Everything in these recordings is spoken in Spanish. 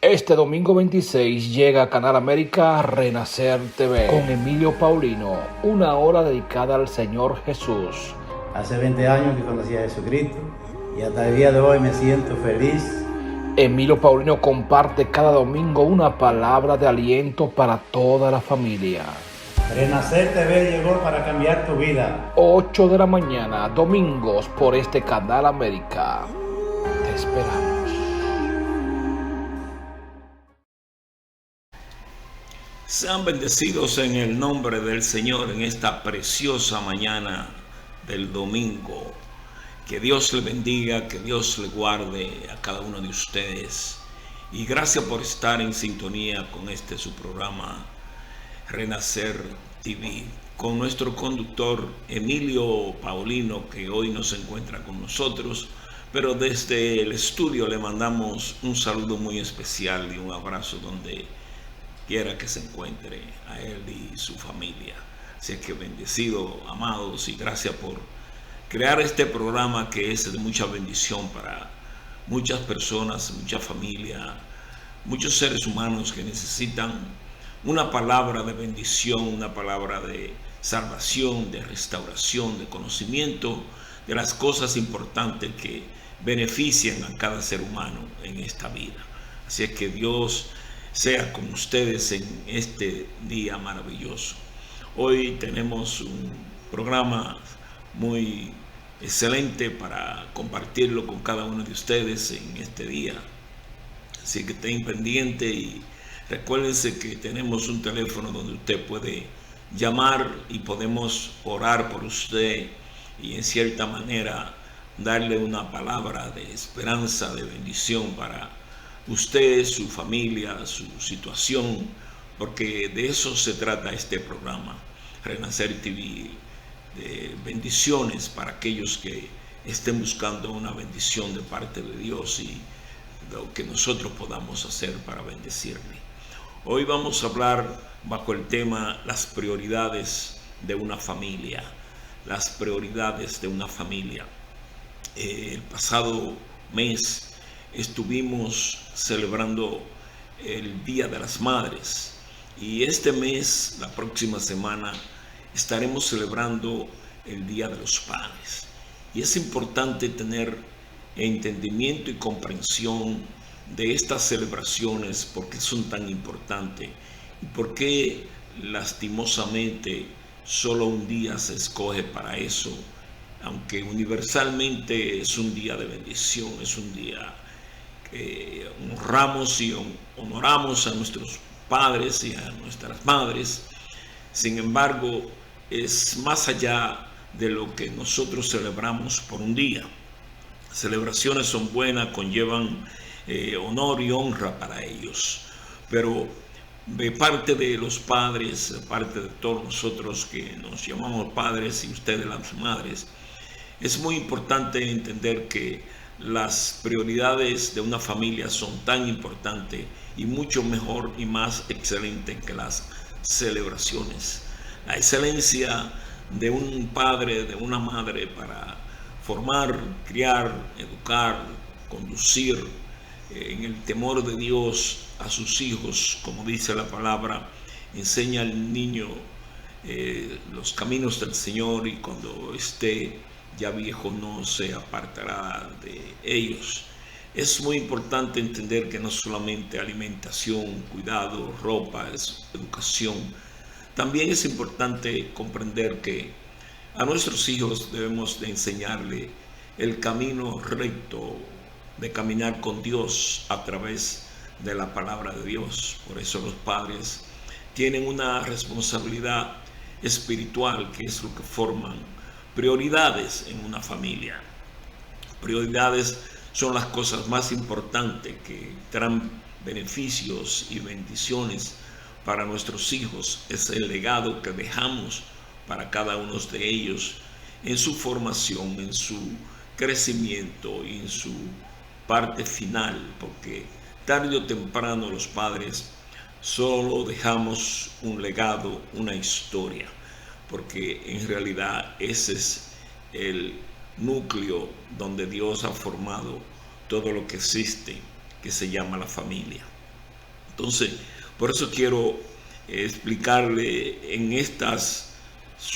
Este domingo 26 llega a Canal América Renacer TV con Emilio Paulino, una hora dedicada al Señor Jesús. Hace 20 años que conocí a Jesucristo y hasta el día de hoy me siento feliz. Emilio Paulino comparte cada domingo una palabra de aliento para toda la familia. Renacer TV llegó para cambiar tu vida. 8 de la mañana, domingos por este Canal América. Te esperamos. Sean bendecidos en el nombre del Señor en esta preciosa mañana del domingo. Que Dios le bendiga, que Dios le guarde a cada uno de ustedes. Y gracias por estar en sintonía con su programa Renacer TV, con nuestro conductor Emilio Paulino, que hoy no se encuentra con nosotros, pero desde el estudio le mandamos un saludo muy especial y un abrazo donde quiera que se encuentre a él y su familia. Así que bendecido, amados, y gracias por crear este programa que es de mucha bendición para muchas personas, mucha familia, muchos seres humanos que necesitan una palabra de bendición, una palabra de salvación, de restauración, de conocimiento de las cosas importantes que benefician a cada ser humano en esta vida. Así es que Dios sea con ustedes en este día maravilloso. Hoy tenemos un programa muy excelente para compartirlo con cada uno de ustedes en este día. Así que estén pendientes y recuérdense que tenemos un teléfono donde usted puede llamar y podemos orar por usted y en cierta manera darle una palabra de esperanza, de bendición para usted, su familia, su situación, porque de eso se trata este programa, Renacer TV, de bendiciones para aquellos que estén buscando una bendición de parte de Dios y lo que nosotros podamos hacer para bendecirle. Hoy vamos a hablar bajo el tema las prioridades de una familia, las prioridades de una familia. El pasado mes estuvimos celebrando el Día de las Madres y este mes, la próxima semana, estaremos celebrando el Día de los Padres. Y es importante tener entendimiento y comprensión de estas celebraciones, porque son tan importantes y porque lastimosamente solo un día se escoge para eso, aunque universalmente es un día de bendición, es un día honramos y honoramos a nuestros padres y a nuestras madres. Sin embargo, es más allá de lo que nosotros celebramos por un día. Celebraciones son buenas, conllevan honor y honra para ellos, pero de parte de los padres, de parte de todos nosotros que nos llamamos padres y ustedes las madres, es muy importante entender que las prioridades de una familia son tan importantes y mucho mejor y más excelentes que las celebraciones. La excelencia de un padre, de una madre para formar, criar, educar, conducir en el temor de Dios a sus hijos, como dice la palabra, enseña al niño los caminos del Señor y cuando esté ya viejo no se apartará de ellos. Es muy importante entender que no solamente alimentación, cuidado, ropa, es educación. También es importante comprender que a nuestros hijos debemos de enseñarle el camino recto de caminar con Dios a través de la palabra de Dios. Por eso los padres tienen una responsabilidad espiritual, que es lo que forman prioridades en una familia. Prioridades son las cosas más importantes que traen beneficios y bendiciones para nuestros hijos. Es el legado que dejamos para cada uno de ellos en su formación, en su crecimiento y en su parte final, porque tarde o temprano los padres solo dejamos un legado, una historia, porque en realidad ese es el núcleo donde Dios ha formado todo lo que existe, que se llama la familia. Entonces, por eso quiero explicarle en estas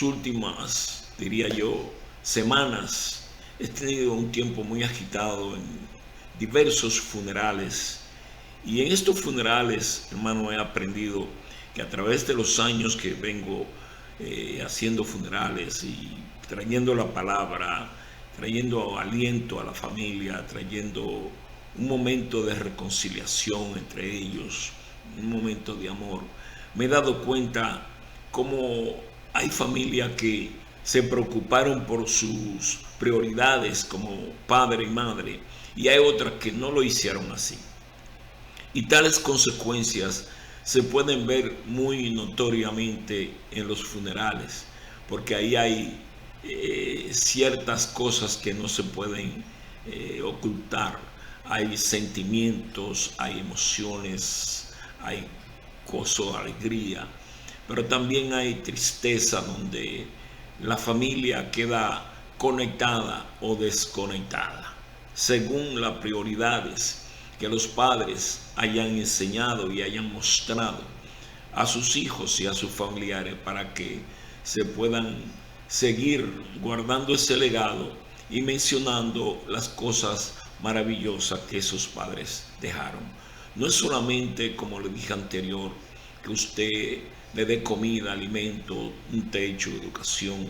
últimas, diría yo, semanas. He tenido un tiempo muy agitado en diversos funerales, y en estos funerales, hermano, he aprendido que a través de los años que vengo haciendo funerales y trayendo la palabra, trayendo aliento a la familia, trayendo un momento de reconciliación entre ellos, un momento de amor, me he dado cuenta cómo hay familias que se preocuparon por sus prioridades como padre y madre, y hay otras que no lo hicieron así. Y tales consecuencias se pueden ver muy notoriamente en los funerales, porque ahí hay ciertas cosas que no se pueden ocultar. Hay sentimientos, hay emociones, hay gozo, alegría, pero también hay tristeza donde la familia queda conectada o desconectada, según las prioridades que los padres hayan enseñado y hayan mostrado a sus hijos y a sus familiares, para que se puedan seguir guardando ese legado y mencionando las cosas maravillosas que esos padres dejaron. No es solamente, como le dije anterior, que usted le dé comida, alimento, un techo, educación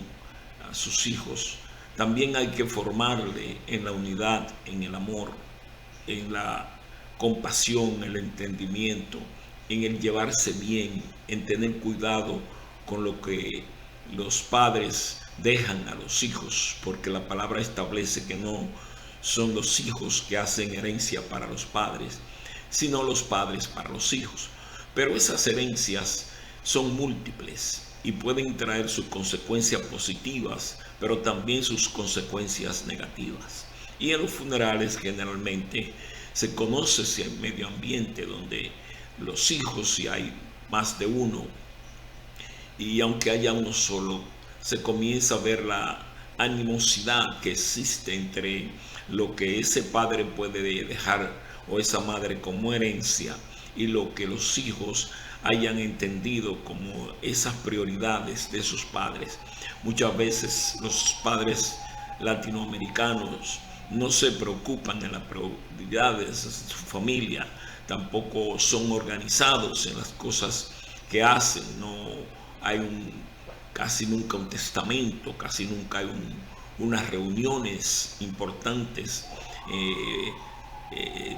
a sus hijos. También hay que formarle en la unidad, en el amor, en la compasión, el entendimiento, en el llevarse bien, en tener cuidado con lo que los padres dejan a los hijos, porque la palabra establece que no son los hijos que hacen herencia para los padres, sino los padres para los hijos. Pero esas herencias son múltiples y pueden traer sus consecuencias positivas, pero también sus consecuencias negativas. Y en los funerales generalmente se conoce ese medio ambiente donde los hijos, si hay más de uno, y aunque haya uno solo, se comienza a ver la animosidad que existe entre lo que ese padre puede dejar o esa madre como herencia y lo que los hijos hayan entendido como esas prioridades de sus padres. Muchas veces los padres latinoamericanos no se preocupan en las prioridades de su familia, tampoco son organizados en las cosas que hacen, no hay casi nunca un testamento, casi nunca hay unas reuniones importantes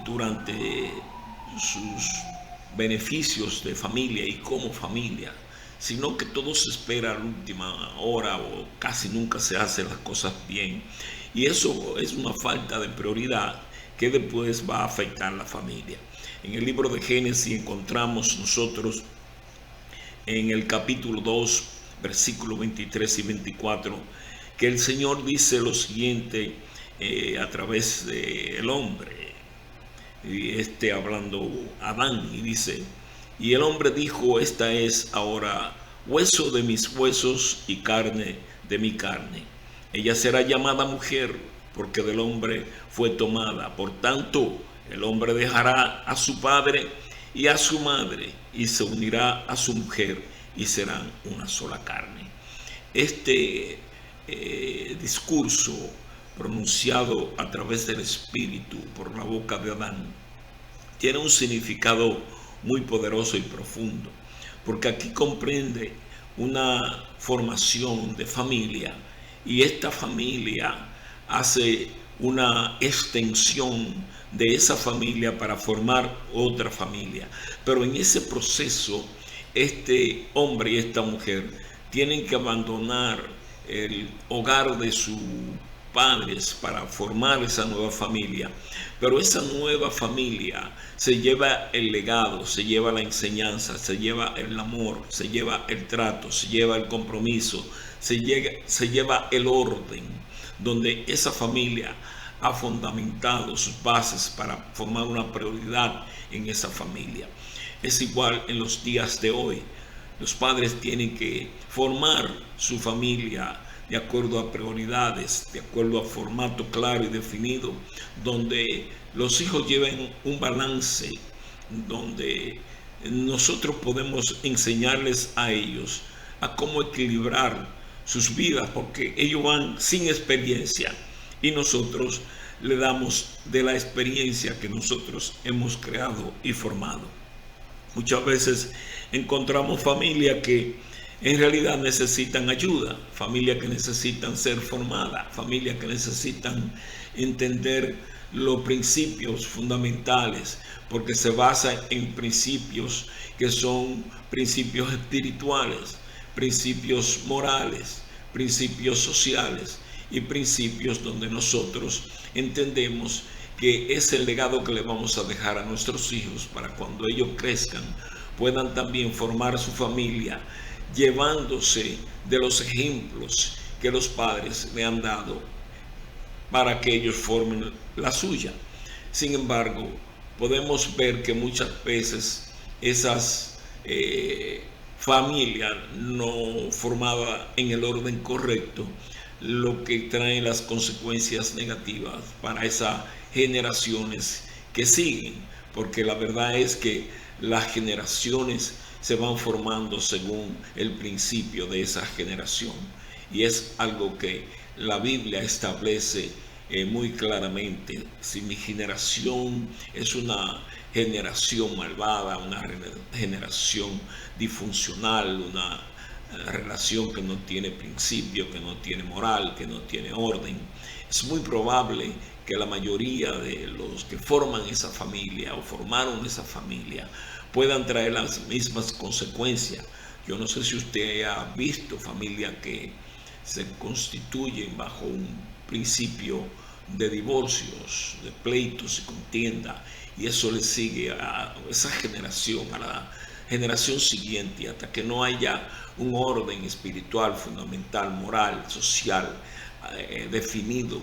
durante sus beneficios de familia y como familia, sino que todo se espera a la última hora o casi nunca se hacen las cosas bien. Y eso es una falta de prioridad que después va a afectar a la familia. En el libro de Génesis encontramos nosotros en el capítulo 2, versículos 23 y 24, que el Señor dice lo siguiente a través del hombre, y hablando Adán, y dice: y el hombre dijo, esta es ahora hueso de mis huesos y carne de mi carne. Ella será llamada mujer, porque del hombre fue tomada. Por tanto, el hombre dejará a su padre y a su madre, y se unirá a su mujer, y serán una sola carne. Este discurso pronunciado a través del Espíritu por la boca de Adán tiene un significado muy poderoso y profundo, porque aquí comprende una formación de familia, y esta familia hace una extensión de esa familia para formar otra familia. Pero en ese proceso, este hombre y esta mujer tienen que abandonar el hogar de sus padres para formar esa nueva familia. Pero esa nueva familia se lleva el legado, se lleva la enseñanza, se lleva el amor, se lleva el trato, se lleva el compromiso, se lleva el orden, donde esa familia ha fundamentado sus bases para formar una prioridad en esa familia. Es igual en los días de hoy. Los padres tienen que formar su familia de acuerdo a prioridades, de acuerdo a formato claro y definido, donde los hijos lleven un balance, donde nosotros podemos enseñarles a ellos a cómo equilibrar sus vidas, porque ellos van sin experiencia y nosotros le damos de la experiencia que nosotros hemos creado y formado. Muchas veces encontramos familias que en realidad necesitan ayuda, familias que necesitan ser formadas, familias que necesitan entender los principios fundamentales, porque se basa en principios que son principios espirituales, principios morales, principios sociales y principios donde nosotros entendemos que es el legado que le vamos a dejar a nuestros hijos para cuando ellos crezcan puedan también formar su familia llevándose de los ejemplos que los padres le han dado para que ellos formen la suya. Sin embargo, podemos ver que muchas veces esas familias no formadas en el orden correcto, lo que trae las consecuencias negativas para esas generaciones que siguen, porque la verdad es que las generaciones se van formando según el principio de esa generación, y es algo que la Biblia establece muy claramente. Si mi generación es una generación malvada, una generación disfuncional, una relación que no tiene principio, que no tiene moral, que no tiene orden, es muy probable que la mayoría de los que forman esa familia o formaron esa familia puedan traer las mismas consecuencias. Yo no sé si usted ha visto familias que se constituyen bajo un principio de divorcios, de pleitos y contienda, y eso le sigue a esa generación, a la generación siguiente, hasta que no haya un orden espiritual, fundamental, moral, social, definido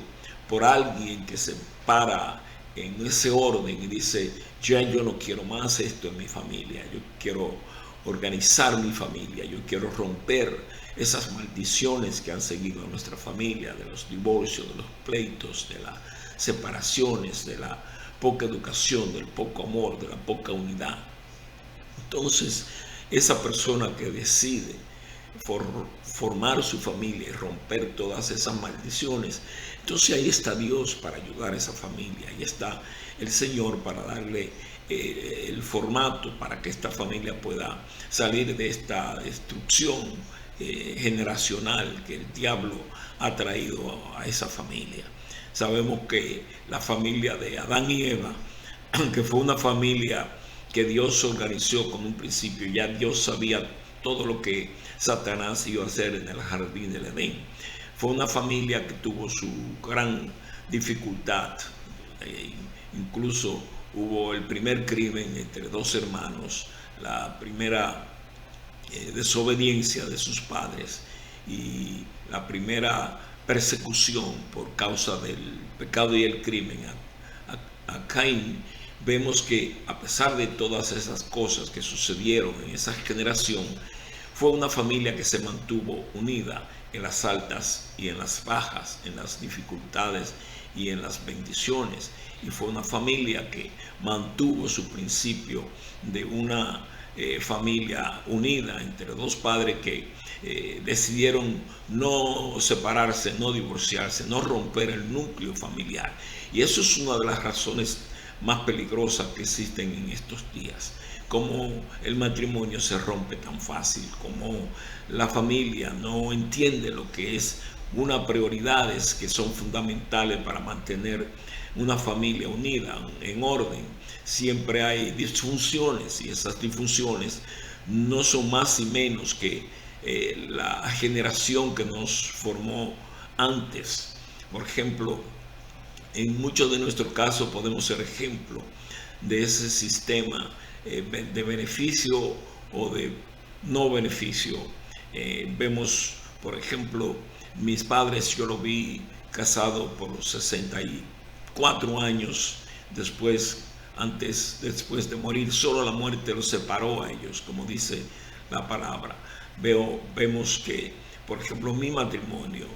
por alguien que se para en ese orden y dice: ya yo no quiero más esto en mi familia, yo quiero organizar mi familia, yo quiero romper esas maldiciones que han seguido a nuestra familia, de los divorcios, de los pleitos, de las separaciones, de la poca educación, del poco amor, de la poca unidad. Entonces, esa persona que decide formar su familia y romper todas esas maldiciones, entonces ahí está Dios para ayudar a esa familia, ahí está el Señor para darle el formato para que esta familia pueda salir de esta destrucción generacional que el diablo ha traído a esa familia. Sabemos que la familia de Adán y Eva, que fue una familia que Dios organizó con un principio, ya Dios sabía todo lo que Satanás iba a hacer en el jardín del Edén. Fue una familia que tuvo su gran dificultad, incluso hubo el primer crimen entre dos hermanos, la primera desobediencia de sus padres y la primera persecución por causa del pecado y el crimen a Caín. Vemos que a pesar de todas esas cosas que sucedieron en esa generación, fue una familia que se mantuvo unida en las altas y en las bajas, en las dificultades y en las bendiciones, y fue una familia que mantuvo su principio de una familia unida entre dos padres que decidieron no separarse, no divorciarse, no romper el núcleo familiar. Y eso es una de las razones más peligrosas que existen en estos días. Cómo el matrimonio se rompe tan fácil, cómo la familia no entiende lo que es unas prioridades que son fundamentales para mantener una familia unida, en orden. Siempre hay disfunciones, y esas disfunciones no son más y menos que la generación que nos formó antes. Por ejemplo, en muchos de nuestros casos podemos ser ejemplo de ese sistema de beneficio o de no beneficio. Vemos, por ejemplo, mis padres, yo lo vi casado por los 64 años después de morir. Solo la muerte los separó a ellos, como dice la palabra. Vemos que, por ejemplo, mi matrimonio,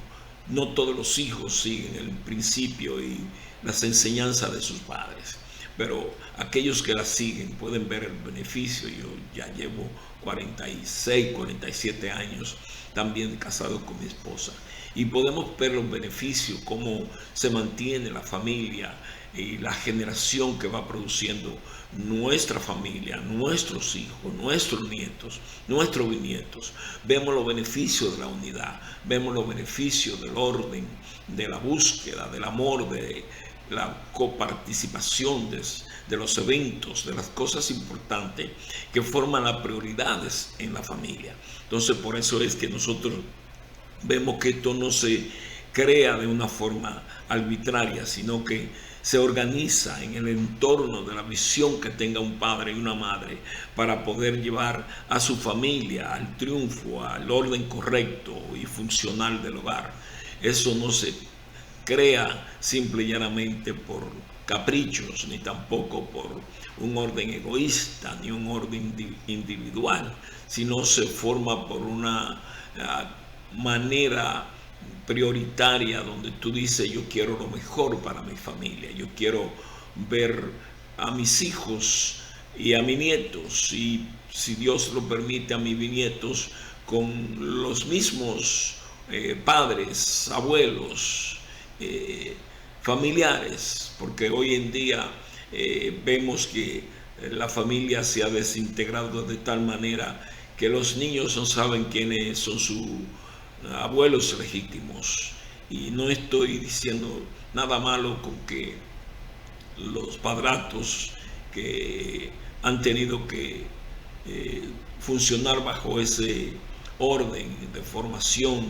no todos los hijos siguen el principio y las enseñanzas de sus padres. pero aquellos que la siguen pueden ver el beneficio. Yo ya llevo 46, 47 años también casado con mi esposa, y podemos ver los beneficios, cómo se mantiene la familia y la generación que va produciendo nuestra familia, nuestros hijos, nuestros nietos, nuestros bisnietos. Vemos los beneficios de la unidad, vemos los beneficios del orden, de la búsqueda, del amor, de la coparticipación de los eventos, de las cosas importantes que forman las prioridades en la familia. Entonces, por eso es que nosotros vemos que esto no se crea de una forma arbitraria, sino que se organiza en el entorno de la visión que tenga un padre y una madre para poder llevar a su familia al triunfo, al orden correcto y funcional del hogar. Eso no se crea simple y llanamente por caprichos, ni tampoco por un orden egoísta, ni un orden individual, sino se forma por una manera prioritaria donde tú dices: yo quiero lo mejor para mi familia, yo quiero ver a mis hijos y a mis nietos, y si Dios lo permite, a mis bisnietos con los mismos padres, abuelos, familiares, porque hoy en día vemos que la familia se ha desintegrado de tal manera que los niños no saben quiénes son sus abuelos legítimos. Y no estoy diciendo nada malo con que los padrastros que han tenido que funcionar bajo ese orden de formación,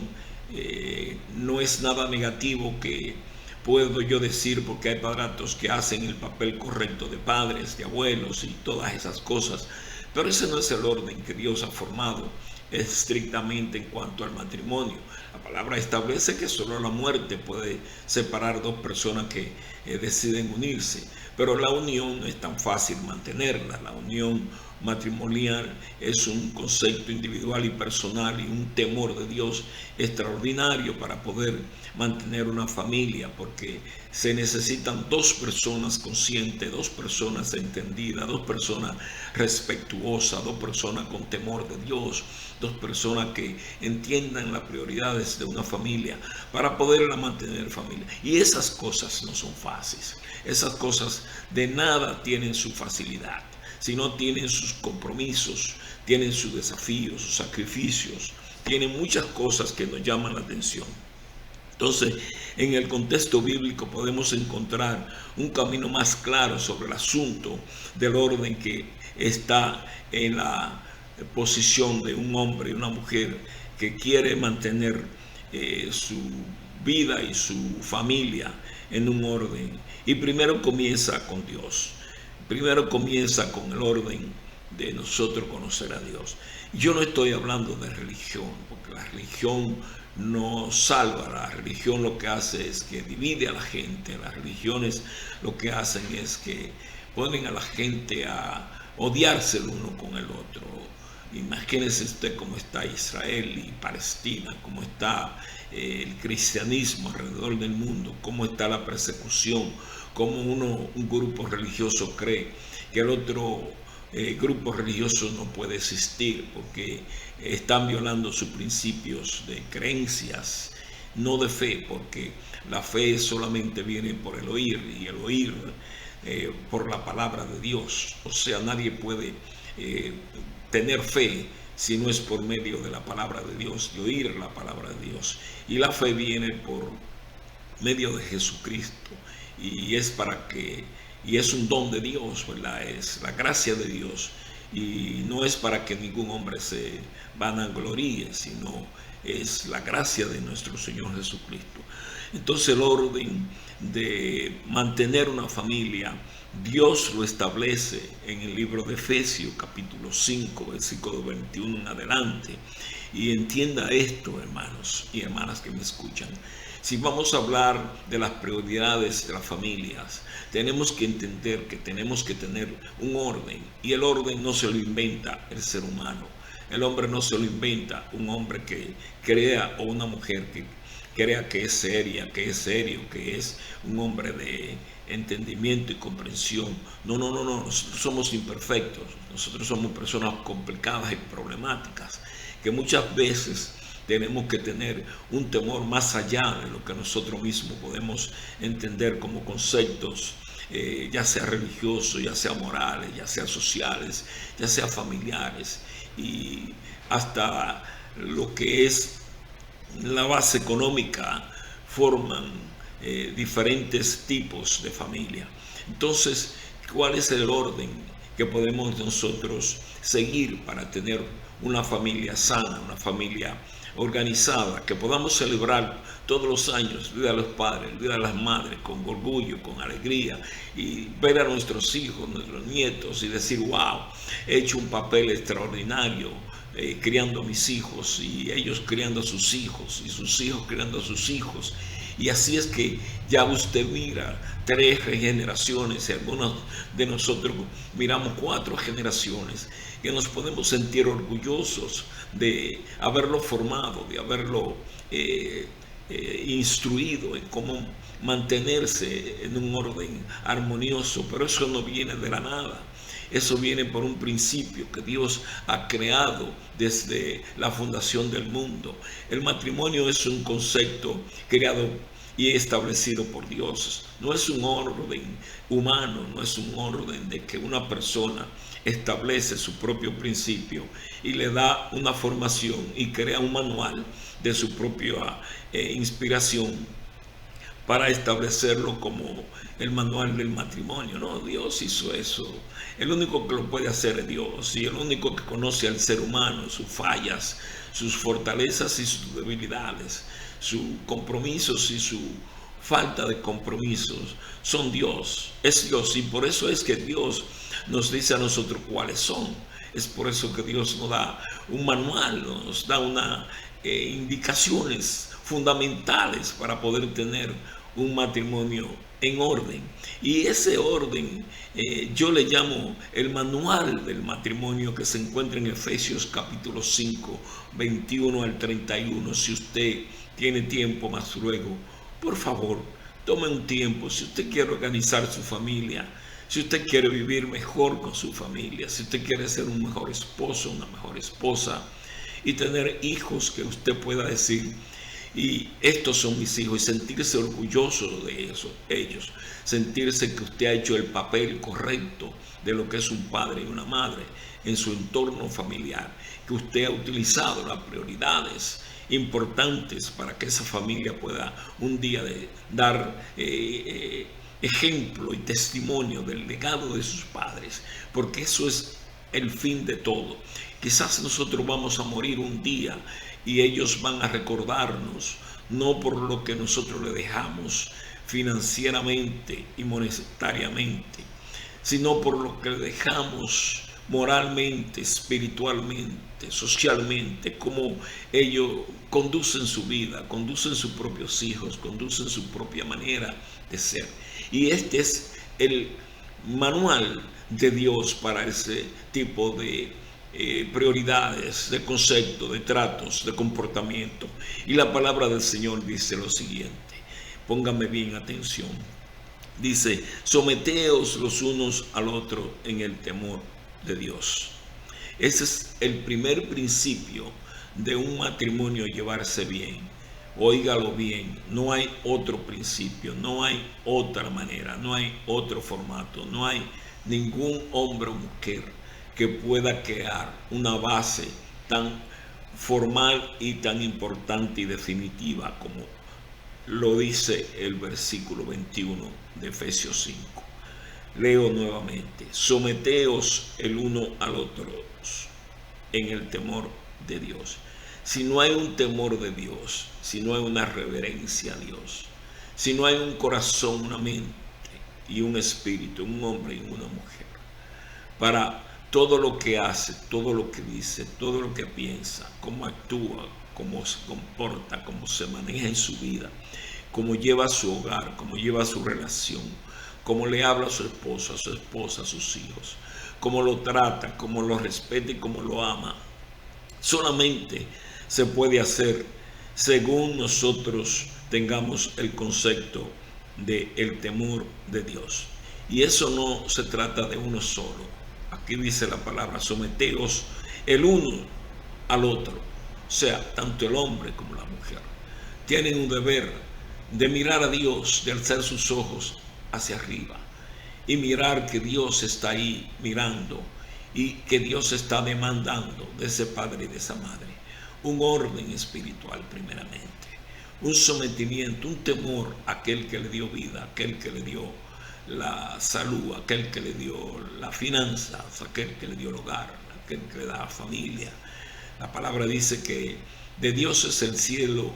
no es nada negativo que puedo yo decir, porque hay padrastros que hacen el papel correcto de padres, de abuelos y todas esas cosas, pero ese no es el orden que Dios ha formado estrictamente en cuanto al matrimonio. La palabra establece que solo la muerte puede separar dos personas que deciden unirse, pero la unión no es tan fácil mantenerla. La unión matrimonial es un concepto individual y personal y un temor de Dios extraordinario para poder mantener una familia, porque se necesitan dos personas conscientes, dos personas entendidas, dos personas respetuosas, dos personas con temor de Dios, dos personas que entiendan las prioridades de una familia para poderla mantener familia. Y esas cosas no son fáciles, esas cosas de nada tienen su facilidad, sino tienen sus compromisos, tienen sus desafíos, sus sacrificios, tienen muchas cosas que nos llaman la atención. Entonces, en el contexto bíblico podemos encontrar un camino más claro sobre el asunto del orden que está en la posición de un hombre y una mujer que quiere mantener su vida y su familia en un orden. Y primero comienza con Dios. Primero comienza con el orden de nosotros conocer a Dios. Yo no estoy hablando de religión, porque la religión no salva. La religión lo que hace es que divide a la gente. Las religiones lo que hacen es que ponen a la gente a odiarse el uno con el otro. Imagínese usted cómo está Israel y Palestina, cómo está el cristianismo alrededor del mundo, cómo está la persecución, cómo un grupo religioso cree que el otro grupo religioso no puede existir porque están violando sus principios de creencias, no de fe, porque la fe solamente viene por el oír, y el oír por la palabra de Dios. O sea, nadie puede tener fe si no es por medio de la palabra de Dios, de oír la palabra de Dios. Y la fe viene por medio de Jesucristo, y es es un don de Dios, ¿verdad? Es la gracia de Dios, y no es para que ningún hombre se vanagloríe, sino es la gracia de nuestro Señor Jesucristo. Entonces, el orden de mantener una familia, Dios lo establece en el libro de Efesios, capítulo 5, versículo 21 en adelante. Y entienda esto, hermanos y hermanas que me escuchan. Si vamos a hablar de las prioridades de las familias, tenemos que entender que tenemos que tener un orden, y el orden no se lo inventa el ser humano. El hombre no se lo inventa un hombre que crea, o una mujer que crea que es seria, que es serio, que es un hombre de entendimiento y comprensión. No, nosotros somos imperfectos, nosotros somos personas complicadas y problemáticas, que muchas veces tenemos que tener un temor más allá de lo que nosotros mismos podemos entender como conceptos, ya sea religiosos, ya sea morales, ya sea sociales, ya sea familiares, y hasta lo que es la base económica forman diferentes tipos de familia. Entonces, ¿cuál es el orden que podemos nosotros seguir para tener una familia sana, una familia organizada, que podamos celebrar todos los años el Día de los Padres, el Día de las Madres, con orgullo, con alegría, y ver a nuestros hijos, nuestros nietos y decir, wow, he hecho un papel extraordinario criando a mis hijos, y ellos criando a sus hijos, y sus hijos criando a sus hijos? Y así es que ya usted mira 3 generaciones, y algunos de nosotros miramos 4 generaciones, que nos podemos sentir orgullosos de haberlo formado, de haberlo instruido en cómo mantenerse en un orden armonioso. Pero eso no viene de la nada. Eso viene por un principio que Dios ha creado desde la fundación del mundo. El matrimonio es un concepto creado y establecido por Dios. No es un orden humano, no es un orden de que una persona establece su propio principio y le da una formación y crea un manual de su propia inspiración para establecerlo como el manual del matrimonio. No, Dios hizo eso. El único que lo puede hacer es Dios, y el único que conoce al ser humano, sus fallas, sus fortalezas y sus debilidades, sus compromisos y su falta de compromisos, son Dios. Es Dios, y por eso es que Dios nos dice a nosotros cuáles son. Es por eso que Dios nos da un manual, nos da unas indicaciones fundamentales para poder tener un matrimonio en orden. Y ese orden yo le llamo el manual del matrimonio, que se encuentra en Efesios capítulo 5, 21 al 31. Si usted tiene tiempo más luego, por favor, tome un tiempo. Si usted quiere organizar su familia, si usted quiere vivir mejor con su familia, si usted quiere ser un mejor esposo, una mejor esposa, y tener hijos que usted pueda decir, y estos son mis hijos, y sentirse orgulloso de ellos, sentirse que usted ha hecho el papel correcto de lo que es un padre y una madre en su entorno familiar, que usted ha utilizado las prioridades importantes para que esa familia pueda un día dar ejemplo y testimonio del legado de sus padres, porque eso es el fin de todo. Quizás nosotros vamos a morir un día y ellos van a recordarnos, no por lo que nosotros le dejamos financieramente y monetariamente, sino por lo que le dejamos moralmente, espiritualmente, socialmente, cómo ellos conducen su vida, conducen sus propios hijos, conducen su propia manera de ser. Y este es el manual de Dios para ese tipo de prioridades, de conceptos, de tratos, de comportamiento. Y la palabra del Señor dice lo siguiente, póngame bien atención. Dice, someteos los unos al otro en el temor de Dios. Ese es el primer principio de un matrimonio, llevarse bien. Óigalo bien, no hay otro principio, no hay otra manera, no hay otro formato, no hay ningún hombre o mujer que pueda crear una base tan formal y tan importante y definitiva como lo dice el versículo 21 de Efesios 5. Leo nuevamente, someteos el uno al otro en el temor de Dios. Si no hay un temor de Dios, si no hay una reverencia a Dios, si no hay un corazón, una mente y un espíritu, un hombre y una mujer, para todo lo que hace, todo lo que dice, todo lo que piensa, cómo actúa, cómo se comporta, cómo se maneja en su vida, cómo lleva su hogar, cómo lleva su relación, cómo le habla a su esposo, a su esposa, a sus hijos, cómo lo trata, cómo lo respeta y cómo lo ama, solamente se puede hacer según nosotros tengamos el concepto del temor de Dios. Y eso no se trata de uno solo. Aquí dice la palabra, someteos el uno al otro. O sea, tanto el hombre como la mujer tienen un deber de mirar a Dios, de alzar sus ojos hacia arriba y mirar que Dios está ahí mirando y que Dios está demandando de ese padre y de esa madre un orden espiritual primeramente, un sometimiento, un temor a aquel que le dio vida, aquel que le dio la salud, aquel que le dio las finanzas, aquel que le dio el hogar, aquel que le da la familia. La palabra dice que de Dios es el cielo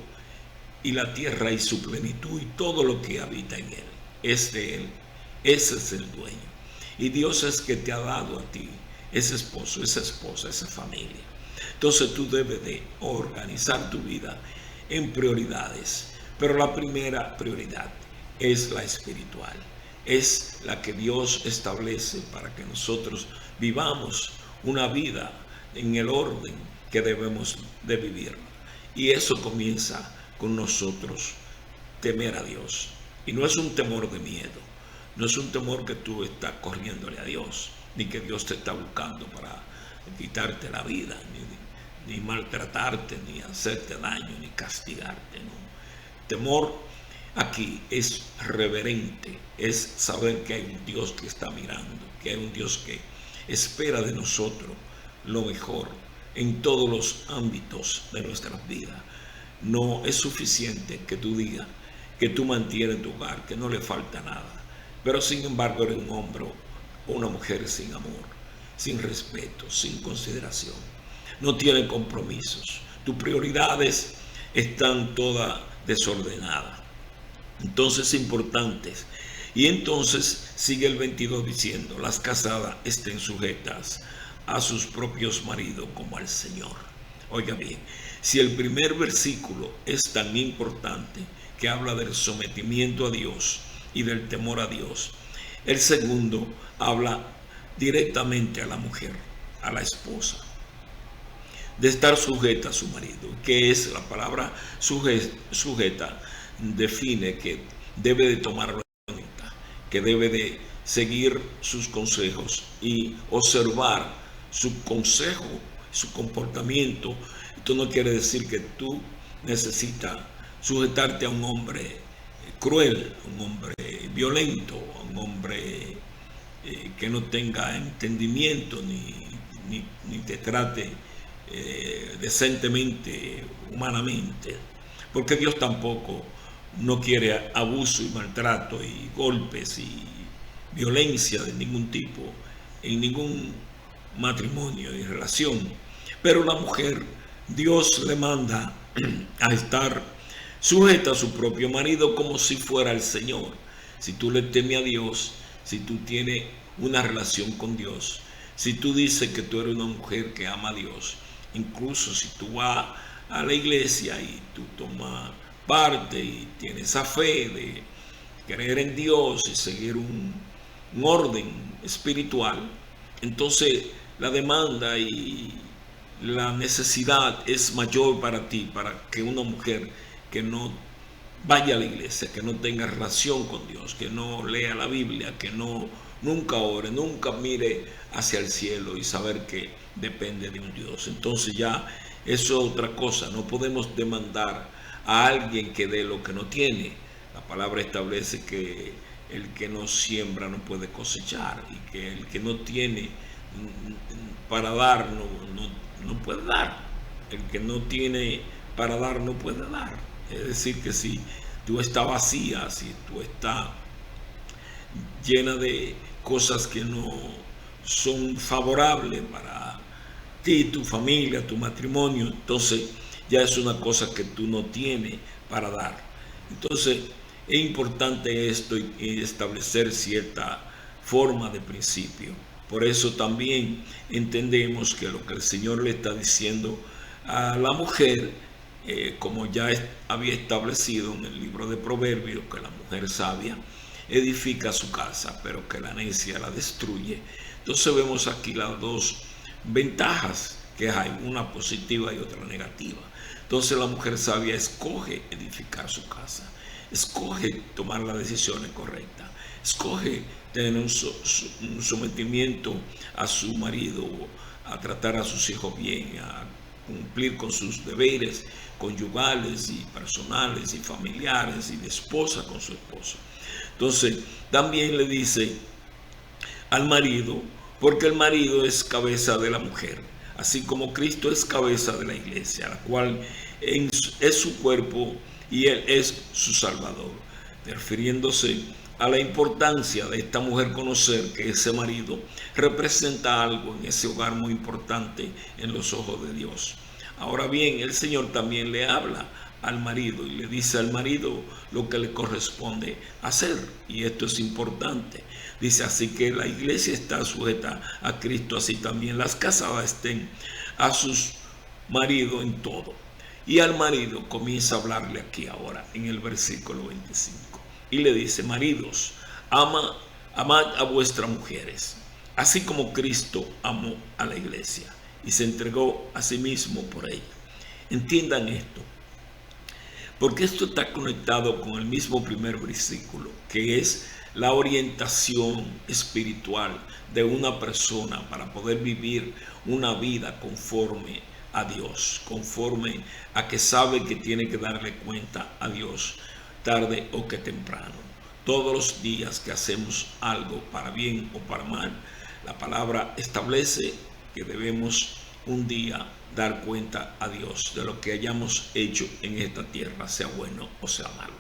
y la tierra y su plenitud y todo lo que habita en él. Es de él. Ese es el dueño. Y Dios es que te ha dado a ti ese esposo, esa esposa, esa familia. Entonces tú debes de organizar tu vida en prioridades. Pero la primera prioridad es la espiritual. Es la que Dios establece para que nosotros vivamos una vida en el orden que debemos de vivir. Y eso comienza con nosotros temer a Dios. Y no es un temor de miedo, no es un temor que tú estás corriéndole a Dios, ni que Dios te está buscando para quitarte la vida, ni maltratarte, ni hacerte daño, ni castigarte, ¿no? Temor aquí es reverente, es saber que hay un Dios que está mirando, que hay un Dios que espera de nosotros lo mejor en todos los ámbitos de nuestras vidas. No es suficiente que tú digas que tú mantienes tu hogar, que no le falta nada, pero sin embargo eres un hombre o una mujer sin amor, sin respeto, sin consideración, no tiene compromisos, tus prioridades están todas desordenadas. Entonces importantes. Y entonces sigue el 22 diciendo, las casadas estén sujetas a sus propios maridos como al Señor. Oiga bien, si el primer versículo es tan importante que habla del sometimiento a Dios y del temor a Dios, el segundo habla directamente a la mujer, a la esposa, de estar sujeta a su marido. ¿Qué es la palabra sujeta? Define que debe de tomarlo en cuenta, que debe de seguir sus consejos y observar su consejo, su comportamiento. Esto no quiere decir que tú necesitas sujetarte a un hombre cruel, a un hombre violento, a un hombre que no tenga entendimiento ni te trate decentemente, humanamente, porque Dios tampoco no quiere abuso y maltrato y golpes y violencia de ningún tipo en ningún matrimonio y relación. Pero la mujer, Dios le manda a estar sujeta a su propio marido como si fuera el Señor. Si tú le temes a Dios, si tú tienes una relación con Dios, si tú dices que tú eres una mujer que ama a Dios, incluso si tú vas a la iglesia y tú tomas parte y tienes esa fe de creer en Dios y seguir un orden espiritual, entonces la demanda y la necesidad es mayor para ti, para que una mujer que no vaya a la iglesia, que no tenga relación con Dios, que no lea la Biblia, que nunca ore, nunca mire hacia el cielo y saber que depende de un Dios. Entonces ya eso es otra cosa. No podemos demandar a alguien que dé lo que no tiene. La palabra establece que el que no siembra no puede cosechar, y que el que no tiene para dar no puede dar. El que no tiene para dar no puede dar. Es decir, que si tú estás vacía, si tú estás llena de cosas que no son favorables para ti, tu familia, tu matrimonio, entonces ya es una cosa que tú no tienes para dar. Entonces es importante esto y establecer cierta forma de principio. Por eso también entendemos que lo que el Señor le está diciendo a la mujer, como ya había establecido en el libro de Proverbios, que la mujer sabia edifica su casa, pero que la necia la destruye. Entonces vemos aquí las dos ventajas que hay, una positiva y otra negativa. Entonces la mujer sabia escoge edificar su casa, escoge tomar las decisiones correctas, escoge tener un sometimiento a su marido, a tratar a sus hijos bien, a cumplir con sus deberes conyugales y personales y familiares, y de esposa con su esposo. Entonces también le dice al marido, porque el marido es cabeza de la mujer, así como Cristo es cabeza de la iglesia, la cual es su cuerpo y Él es su Salvador, refiriéndose a la importancia de esta mujer conocer que ese marido representa algo en ese hogar muy importante en los ojos de Dios. Ahora bien, el Señor también le habla al marido y le dice al marido lo que le corresponde hacer, y esto es importante. Dice: así que la iglesia está sujeta a Cristo, así también las casadas estén a sus maridos en todo. Y al marido comienza a hablarle aquí ahora en el versículo 25 y le dice: maridos, amad a vuestras mujeres, así como Cristo amó a la iglesia y se entregó a sí mismo por ella. Entiendan esto, porque esto está conectado con el mismo primer versículo, que es la orientación espiritual de una persona para poder vivir una vida conforme a Dios, conforme a que sabe que tiene que darle cuenta a Dios tarde o que temprano. Todos los días que hacemos algo para bien o para mal, la palabra establece que debemos un día dar cuenta a Dios de lo que hayamos hecho en esta tierra, sea bueno o sea malo.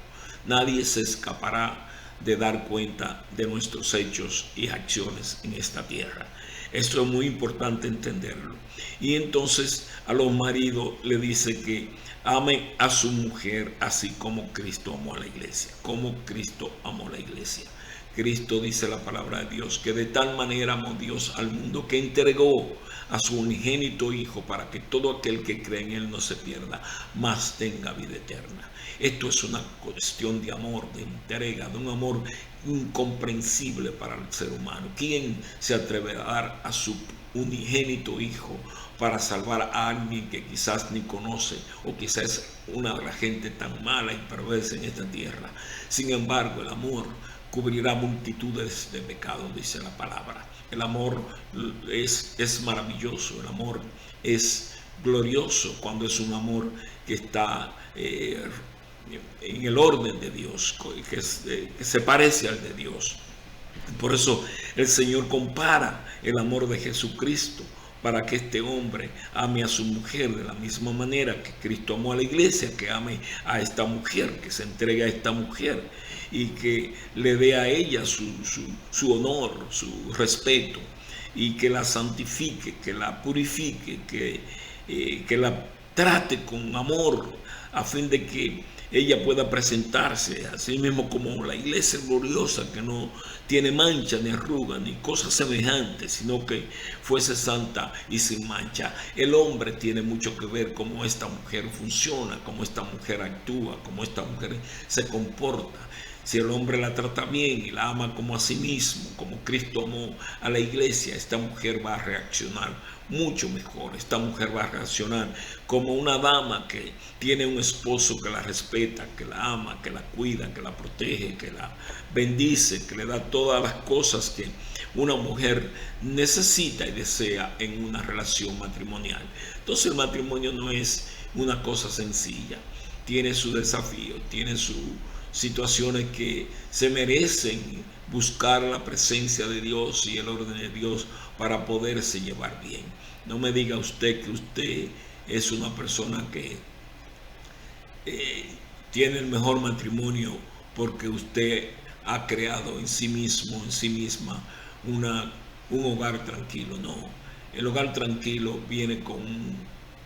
Nadie se escapará de dar cuenta de nuestros hechos y acciones en esta tierra. Esto es muy importante entenderlo. Y entonces a los maridos le dice que amen a su mujer así como Cristo amó a la iglesia. Como Cristo amó a la iglesia. Cristo, dice la palabra de Dios, que de tal manera amó Dios al mundo que entregó a su unigénito Hijo para que todo aquel que cree en Él no se pierda, mas tenga vida eterna. Esto es una cuestión de amor, de entrega, de un amor incomprensible para el ser humano. ¿Quién se atreverá a dar a su unigénito Hijo para salvar a alguien que quizás ni conoce, o quizás es una de la gente tan mala y perversa en esta tierra? Sin embargo, el amor cubrirá multitudes de pecados, dice la palabra. El amor es maravilloso, el amor es glorioso cuando es un amor que está en el orden de Dios, que se parece al de Dios. Por eso el Señor compara el amor de Jesucristo para que este hombre ame a su mujer de la misma manera que Cristo amó a la iglesia, que ame a esta mujer, que se entregue a esta mujer y que le dé a ella su honor, su respeto, y que la santifique, que la purifique, que la trate con amor, a fin de que ella pueda presentarse así mismo como la iglesia gloriosa, que no tiene mancha ni arruga ni cosas semejantes, sino que fuese santa y sin mancha. El hombre tiene mucho que ver cómo esta mujer funciona, cómo esta mujer actúa, cómo esta mujer se comporta. Si el hombre la trata bien y la ama como a sí mismo, como Cristo amó a la iglesia, esta mujer va a reaccionar mucho mejor. Esta mujer va a reaccionar como una dama que tiene un esposo que la respeta, que la ama, que la cuida, que la protege, que la bendice, que le da todas las cosas que una mujer necesita y desea en una relación matrimonial. Entonces el matrimonio no es una cosa sencilla, tiene su desafío, tiene sus situaciones que se merecen buscar la presencia de Dios y el orden de Dios para poderse llevar bien. No me diga usted que usted es una persona que tiene el mejor matrimonio porque usted ha creado en sí mismo, en sí misma, un hogar tranquilo. No, el hogar tranquilo viene con un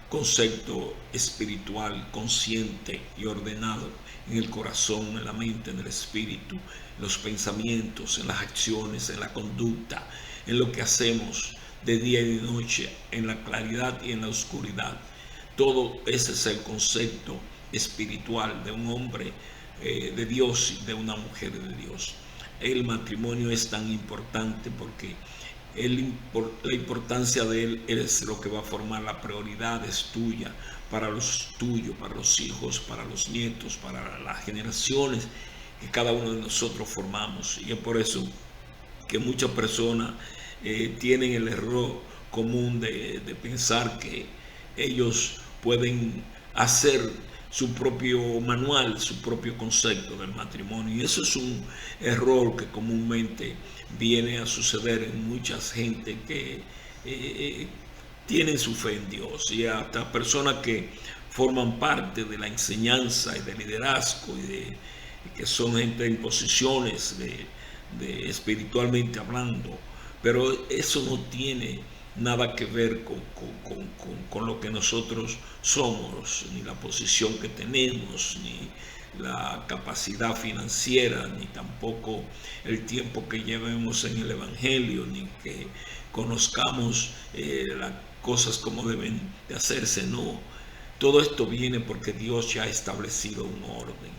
concepto espiritual consciente y ordenado en el corazón, en la mente, en el espíritu, en los pensamientos, en las acciones, en la conducta, en lo que hacemos de día y de noche, en la claridad y en la oscuridad. Todo ese es el concepto espiritual de un hombre de Dios y de una mujer de Dios. El matrimonio es tan importante porque la importancia de él es lo que va a formar la prioridad, es tuya, para los tuyos, para los hijos, para los nietos, para las generaciones que cada uno de nosotros formamos. Y es por eso que muchas personas tienen el error común de pensar que ellos pueden hacer su propio manual, su propio concepto del matrimonio. Y eso es un error que comúnmente viene a suceder en mucha gente que tienen su fe en Dios, y hasta personas que forman parte de la enseñanza y del liderazgo y que son gente en posiciones de espiritualmente hablando, pero eso no tiene nada que ver con lo que nosotros somos, ni la posición que tenemos, ni la capacidad financiera, ni tampoco el tiempo que llevemos en el Evangelio, ni que conozcamos las cosas como deben de hacerse. No, todo esto viene porque Dios ya ha establecido un orden,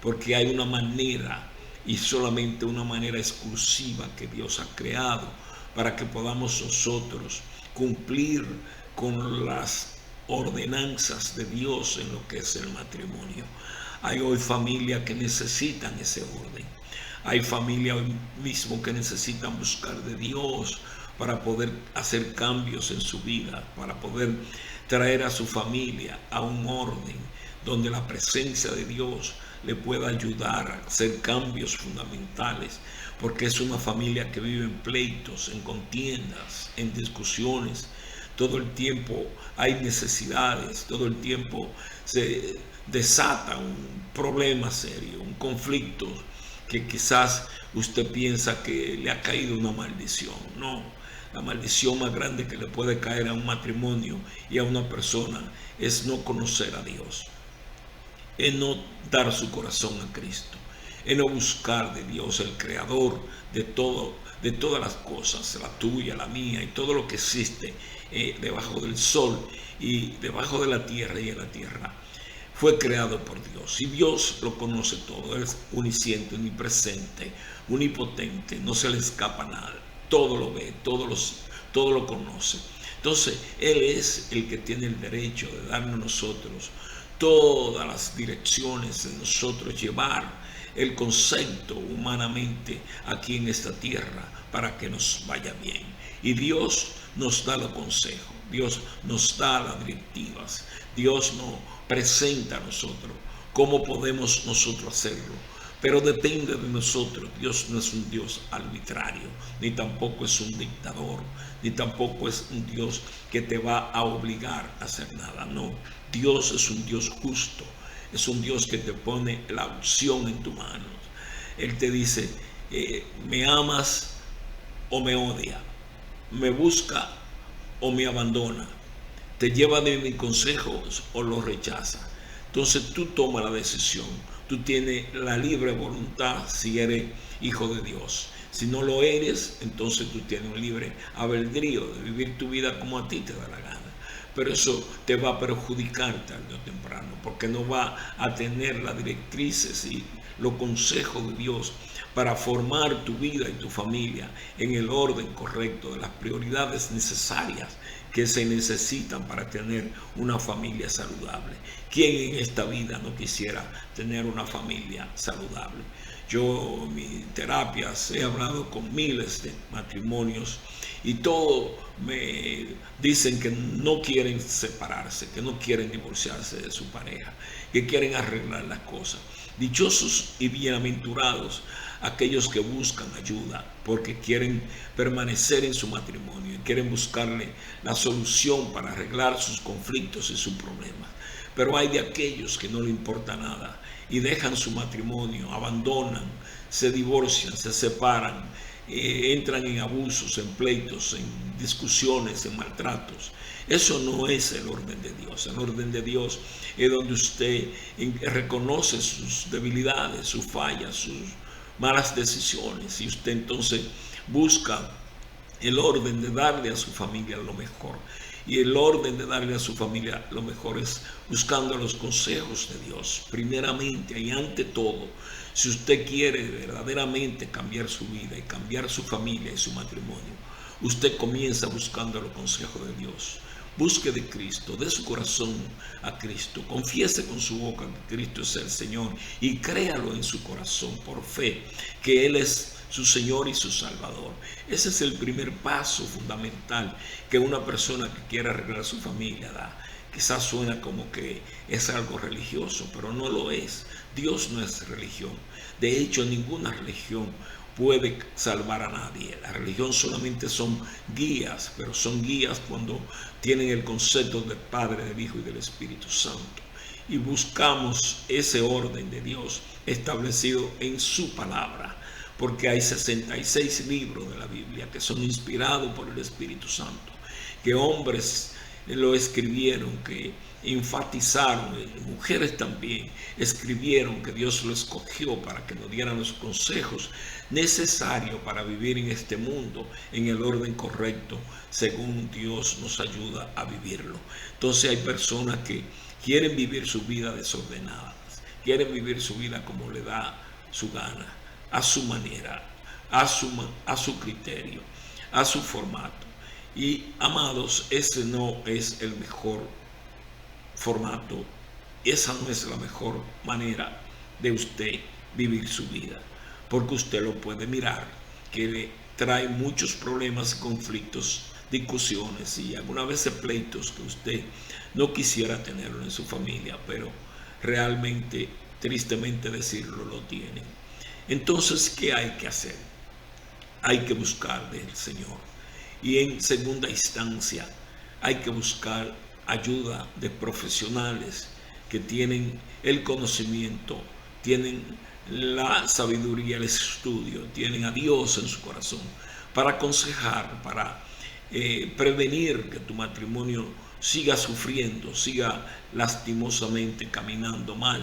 porque hay una manera, y solamente una manera exclusiva, que Dios ha creado para que podamos nosotros cumplir con las ordenanzas de Dios en lo que es el matrimonio. Hay hoy familias que necesitan ese orden. Hay familias hoy mismo que necesitan buscar de Dios para poder hacer cambios en su vida, para poder traer a su familia a un orden donde la presencia de Dios le pueda ayudar a hacer cambios fundamentales, porque es una familia que vive en pleitos, en contiendas, en discusiones. Todo el tiempo hay necesidades, todo el tiempo se desata un problema serio, un conflicto que quizás usted piensa que le ha caído una maldición. No, la maldición más grande que le puede caer a un matrimonio y a una persona es no conocer a Dios, es no dar su corazón a Cristo, es no buscar de Dios, el creador de todo, de todas las cosas, la tuya, la mía y todo lo que existe debajo del sol y debajo de la tierra y en la tierra. Fue creado por Dios y Dios lo conoce todo. Él es omnisciente, omnipresente, omnipotente, no se le escapa nada, todo lo ve, todo lo conoce. Entonces Él es el que tiene el derecho de darnos a nosotros todas las direcciones, de nosotros llevar el concepto humanamente aquí en esta tierra para que nos vaya bien. Y Dios nos da los consejos, Dios nos da las directivas, Dios nos presenta a nosotros cómo podemos nosotros hacerlo, pero depende de nosotros. Dios no es un Dios arbitrario, ni tampoco es un dictador, ni tampoco es un Dios que te va a obligar a hacer nada. No, Dios es un Dios justo, es un Dios que te pone la opción en tus manos. Él te dice, me amas o me odia, me busca o me abandona, te lleva de mis consejos o los rechaza. Entonces tú tomas la decisión, tú tienes la libre voluntad si eres hijo de Dios. Si no lo eres, entonces tú tienes un libre albedrío de vivir tu vida como a ti te da la gana. Pero eso te va a perjudicar tarde o temprano, porque no va a tener las directrices y los consejos de Dios para formar tu vida y tu familia en el orden correcto de las prioridades necesarias que se necesitan para tener una familia saludable. ¿Quién en esta vida no quisiera tener una familia saludable? Yo en mis terapias he hablado con miles de matrimonios y todos me dicen que no quieren separarse, que no quieren divorciarse de su pareja, que quieren arreglar las cosas. Dichosos y bienaventurados aquellos que buscan ayuda porque quieren permanecer en su matrimonio y quieren buscarle la solución para arreglar sus conflictos y sus problemas. Pero hay de aquellos que no le importa nada y dejan su matrimonio, abandonan, se divorcian, se separan, entran en abusos, en pleitos, en discusiones, en maltratos. Eso no es el orden de Dios. El orden de Dios es donde usted reconoce sus debilidades, sus fallas, sus malas decisiones, y usted entonces busca el orden de darle a su familia lo mejor. Y el orden de darle a su familia lo mejor es buscando los consejos de Dios, primeramente y ante todo. Si usted quiere verdaderamente cambiar su vida y cambiar su familia y su matrimonio, usted comienza buscando los consejos de Dios. Busque de Cristo, dé su corazón a Cristo, confiese con su boca que Cristo es el Señor y créalo en su corazón por fe, que Él es su Señor y su Salvador. Ese es el primer paso fundamental que una persona que quiera arreglar su familia da. Quizás suena como que es algo religioso, pero no lo es. Dios no es religión. De hecho, ninguna religión puede salvar a nadie. La religión solamente son guías, pero son guías cuando tienen el concepto del Padre, del Hijo y del Espíritu Santo. Y buscamos ese orden de Dios establecido en su palabra, porque hay 66 libros de la Biblia que son inspirados por el Espíritu Santo, que hombres lo escribieron, que enfatizaron, mujeres también escribieron, que Dios lo escogió para que nos dieran los consejos necesarios para vivir en este mundo en el orden correcto, según Dios nos ayuda a vivirlo. Entonces hay personas que quieren vivir su vida desordenada, quieren vivir su vida como le da su gana, a su manera, a su criterio, a su formato. Y amados, ese no es el mejor formato, esa no es la mejor manera de usted vivir su vida, porque usted lo puede mirar, que le trae muchos problemas, conflictos, discusiones y algunas veces pleitos que usted no quisiera tenerlo en su familia, pero realmente, tristemente decirlo, lo tienen. Entonces, ¿qué hay que hacer? Hay que buscar del Señor. Y en segunda instancia hay que buscar ayuda de profesionales que tienen el conocimiento, tienen la sabiduría, el estudio, tienen a Dios en su corazón para aconsejar, para prevenir que tu matrimonio siga sufriendo, siga lastimosamente caminando mal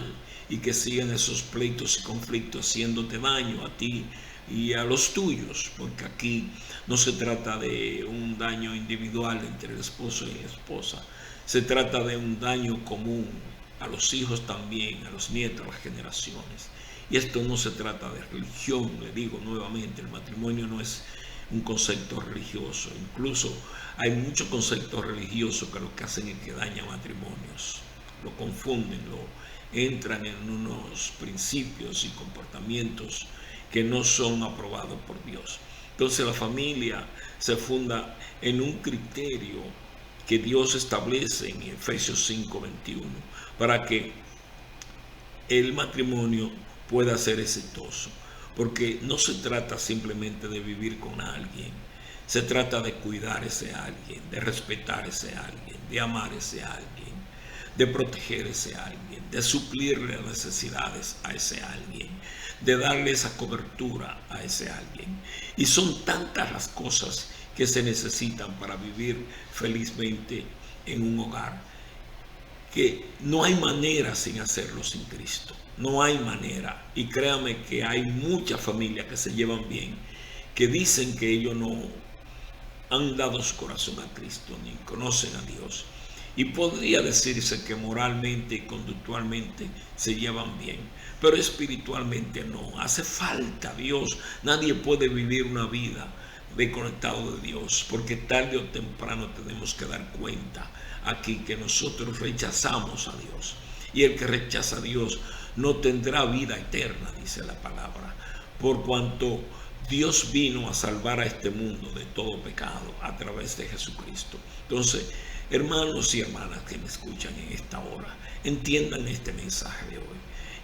y que sigan esos pleitos y conflictos haciéndote daño a ti y a los tuyos, porque aquí no se trata de un daño individual entre el esposo y la esposa, se trata de un daño común a los hijos también, a los nietos, a las generaciones. Y esto no se trata de religión, le digo nuevamente, el matrimonio no es un concepto religioso, incluso hay muchos conceptos religiosos que lo que hacen es que dañan matrimonios, lo confunden, entran en unos principios y comportamientos que no son aprobados por Dios. Entonces la familia se funda en un criterio que Dios establece en Efesios 5:21 para que el matrimonio pueda ser exitoso, porque no se trata simplemente de vivir con alguien, se trata de cuidar a ese alguien, de respetar a ese alguien, de amar a ese alguien, de proteger a ese alguien, de suplirle las necesidades a ese alguien, de darle esa cobertura a ese alguien. Y son tantas las cosas que se necesitan para vivir felizmente en un hogar, que no hay manera sin hacerlo sin Cristo. No hay manera. Y créame que hay muchas familias que se llevan bien, que dicen que ellos no han dado su corazón a Cristo, ni conocen a Dios. Y podría decirse que moralmente y conductualmente se llevan bien, pero espiritualmente no. Hace falta Dios. Nadie puede vivir una vida desconectado de Dios, porque tarde o temprano tenemos que dar cuenta aquí que nosotros rechazamos a Dios. Y el que rechaza a Dios no tendrá vida eterna, dice la palabra, por cuanto Dios vino a salvar a este mundo de todo pecado a través de Jesucristo. Entonces, hermanos y hermanas que me escuchan en esta hora, entiendan este mensaje de hoy.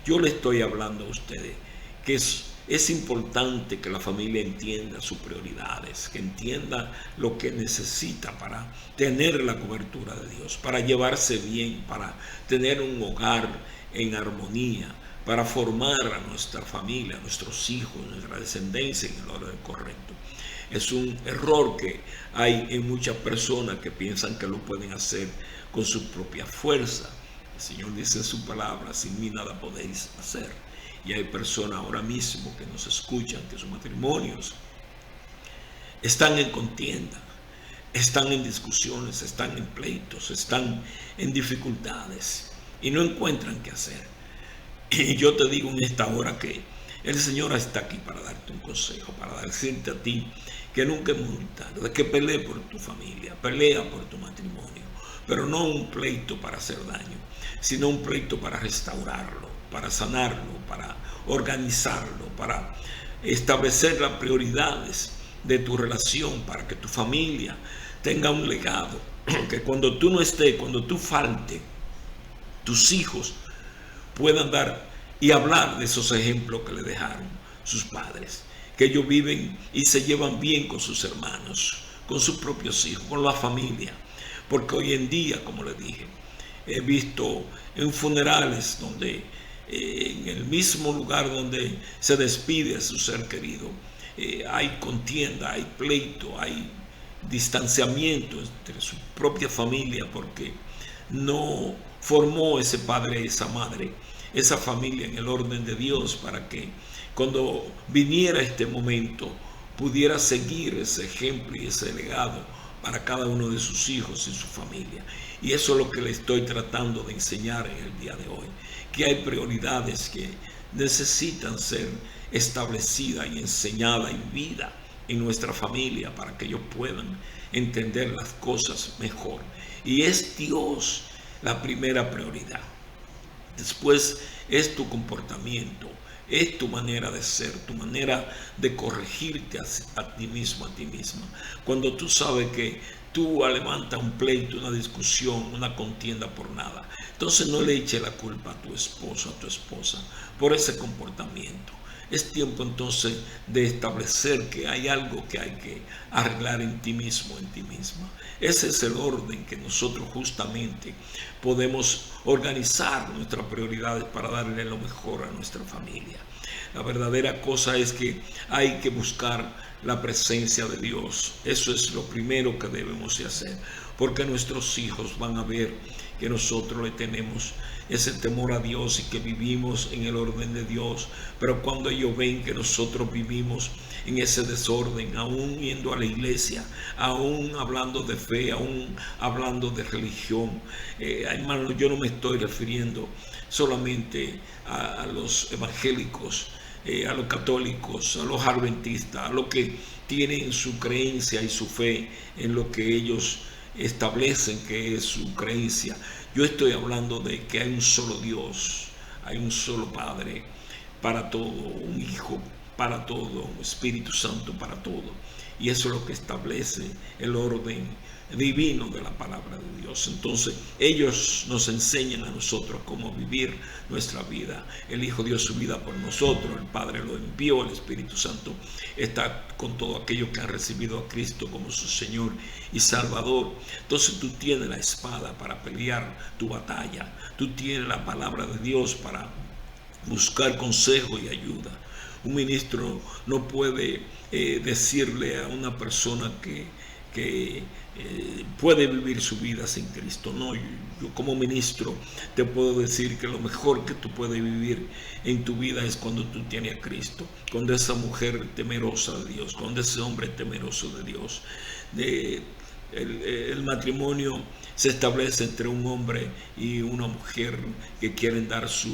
Yo le estoy hablando a ustedes que es importante que la familia entienda sus prioridades, que entienda lo que necesita para tener la cobertura de Dios, para llevarse bien, para tener un hogar en armonía, para formar a nuestra familia, a nuestros hijos, nuestra descendencia en el orden correcto. Es un error que hay en muchas personas que piensan que lo pueden hacer con su propia fuerza. El Señor dice en su palabra: sin mí nada podéis hacer. Y hay personas ahora mismo que nos escuchan que sus matrimonios están en contienda, están en discusiones, están en pleitos, están en dificultades y no encuentran qué hacer. Y yo te digo en esta hora que el Señor está aquí para darte un consejo, para decirte a ti que nunca es muy tarde, que pelee por tu familia, pelea por tu matrimonio, pero no un pleito para hacer daño, sino un pleito para restaurarlo, para sanarlo, para organizarlo, para establecer las prioridades de tu relación, para que tu familia tenga un legado, que cuando tú no estés, cuando tú faltes, tus hijos puedan dar y hablar de esos ejemplos que le dejaron sus padres, que ellos viven y se llevan bien con sus hermanos, con sus propios hijos, con la familia. Porque hoy en día, como les dije, he visto en funerales donde en el mismo lugar donde se despide a su ser querido, hay contienda, hay pleito, hay distanciamiento entre su propia familia, porque no formó ese padre, esa madre, esa familia en el orden de Dios, para que cuando viniera este momento pudiera seguir ese ejemplo y ese legado para cada uno de sus hijos y su familia. Y eso es lo que le estoy tratando de enseñar en el día de hoy, que hay prioridades que necesitan ser establecidas y enseñadas en vida en nuestra familia, para que ellos puedan entender las cosas mejor. Y es Dios la primera prioridad. Después es tu comportamiento, es tu manera de ser, tu manera de corregirte a ti mismo, a ti misma. Cuando tú sabes que tú levantas un pleito, una discusión, una contienda por nada, entonces no le eches la culpa a tu esposo, a tu esposa, por ese comportamiento. Es tiempo entonces de establecer que hay algo que hay que arreglar en ti mismo, en ti misma. Ese es el orden que nosotros justamente podemos organizar nuestras prioridades para darle lo mejor a nuestra familia. La verdadera cosa es que hay que buscar la presencia de Dios. Eso es lo primero que debemos de hacer, porque nuestros hijos van a ver que nosotros le tenemos ese temor a Dios y que vivimos en el orden de Dios. Pero cuando ellos ven que nosotros vivimos en ese desorden, aún yendo a la iglesia, aún hablando de fe, aún hablando de religión, hermano, yo no me estoy refiriendo solamente a los evangélicos, a los católicos, a los adventistas, a los que tienen su creencia y su fe en lo que ellos establecen que es su creencia. Yo estoy hablando de que hay un solo Dios, hay un solo Padre para todo, un Hijo para todo, un Espíritu Santo para todo. Y eso es lo que establece el orden divino de la palabra de Dios. Entonces ellos nos enseñan a nosotros cómo vivir nuestra vida. El Hijo dio su vida por nosotros, el Padre lo envió, el Espíritu Santo está con todos aquellos que han recibido a Cristo como su Señor y Salvador. Entonces tú tienes la espada para pelear tu batalla, tú tienes la palabra de Dios para buscar consejo y ayuda. Un ministro no puede decirle a una persona que puede vivir su vida sin Cristo. No, yo como ministro te puedo decir que lo mejor que tú puedes vivir en tu vida es cuando tú tienes a Cristo, cuando esa mujer temerosa de Dios, cuando ese hombre temeroso de Dios. El matrimonio se establece entre un hombre y una mujer que quieren dar su